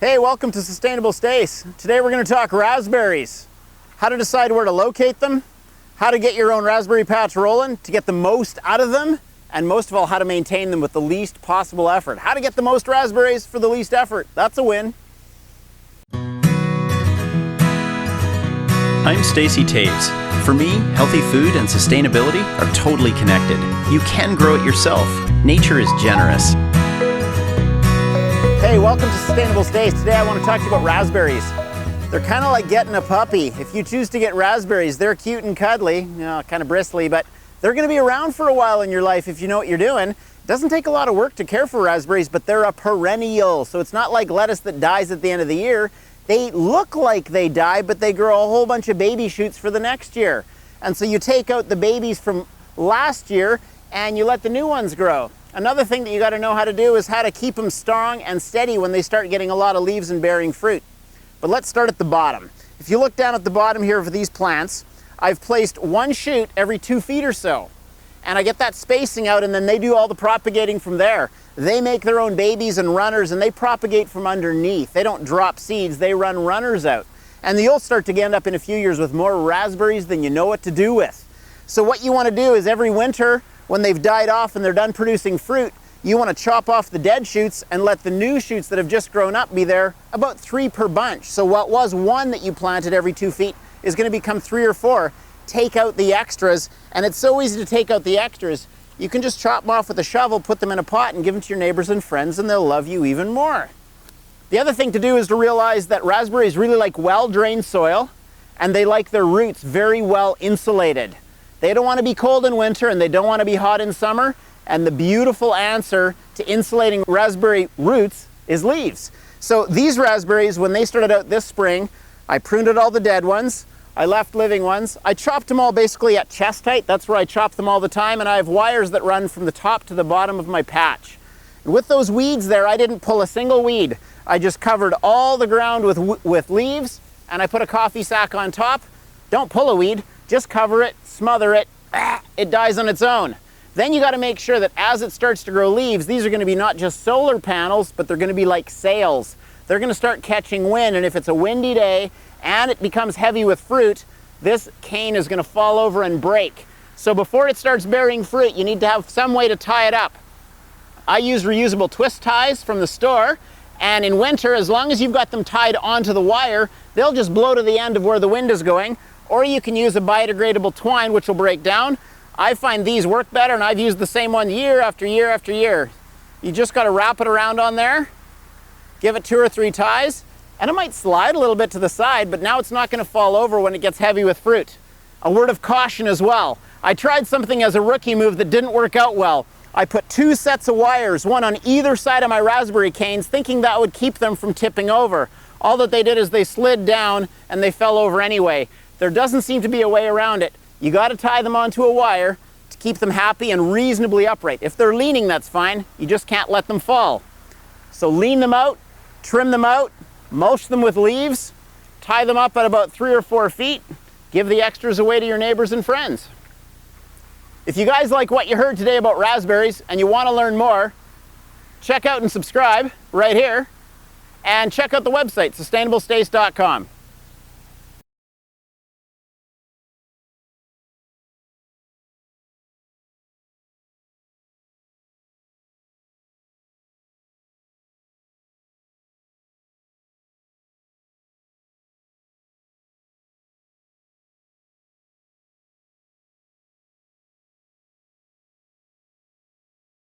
Hey, welcome to Sustainable Stace. Today we're going to talk raspberries. How to decide where to locate them, how to get your own raspberry patch rolling to get the most out of them, and most of all, how to maintain them with the least possible effort. How to get the most raspberries for the least effort. That's a win. I'm Stacy Taves. For me, healthy food and sustainability are totally connected. You can grow it yourself. Nature is generous. Hey, welcome to Sustainable Stace. Today I want to talk to you about raspberries. They're kind of like getting a puppy. If you choose to get raspberries, they're cute and cuddly, kind of bristly, but they're going to be around for a while in your life if you know what you're doing. It doesn't take a lot of work to care for raspberries, but they're a perennial. So it's not like lettuce that dies at the end of the year. They look like they die, but they grow a whole bunch of baby shoots for the next year. And so you take out the babies from last year and you let the new ones grow. Another thing that you got to know how to do is how to keep them strong and steady when they start getting a lot of leaves and bearing fruit. But let's start at the bottom. If you look down at the bottom here of these plants, I've placed one shoot every 2 feet or so. And I get that spacing out and then they do all the propagating from there. They make their own babies and runners and they propagate from underneath. They don't drop seeds, they run runners out. And you'll start to end up in a few years with more raspberries than you know what to do with. So what you want to do is every winter, when they've died off and they're done producing fruit, you want to chop off the dead shoots and let the new shoots that have just grown up be there, about 3 per bunch. So what was 1 that you planted every 2 feet is going to become 3 or 4. Take out the extras, and it's so easy to take out the extras. You can just chop them off with a shovel, put them in a pot, and give them to your neighbors and friends, and they'll love you even more. The other thing to do is to realize that raspberries really like well-drained soil, and they like their roots very well insulated. They don't want to be cold in winter and they don't want to be hot in summer. And the beautiful answer to insulating raspberry roots is leaves. So these raspberries, when they started out this spring, I pruned out all the dead ones. I left living ones. I chopped them all basically at chest height. That's where I chop them all the time. And I have wires that run from the top to the bottom of my patch. And with those weeds there, I didn't pull a single weed. I just covered all the ground with leaves and I put a coffee sack on top. Don't pull a weed. Just cover it, smother it, it dies on its own. Then you got to make sure that as it starts to grow leaves, these are going to be not just solar panels, but they're going to be like sails. They're going to start catching wind, and if it's a windy day and it becomes heavy with fruit, this cane is going to fall over and break. So before it starts bearing fruit, you need to have some way to tie it up. I use reusable twist ties from the store, and in winter, as long as you've got them tied onto the wire, they'll just blow to the end of where the wind is going. Or you can use a biodegradable twine, which will break down. I find these work better, and I've used the same one year after year after year. You just got to wrap it around on there, give it 2 or 3 ties, and it might slide a little bit to the side, but now it's not going to fall over when it gets heavy with fruit. A word of caution as well. I tried something as a rookie move that didn't work out well. I put 2 sets of wires, one on either side of my raspberry canes, thinking that would keep them from tipping over. All that they did is they slid down and they fell over anyway. There doesn't seem to be a way around it. You got to tie them onto a wire to keep them happy and reasonably upright. If they're leaning, that's fine. You just can't let them fall. So lean them out, trim them out, mulch them with leaves, tie them up at about 3 or 4 feet, give the extras away to your neighbors and friends. If you guys like what you heard today about raspberries and you want to learn more, check out and subscribe right here, and check out the website, sustainablestace.com.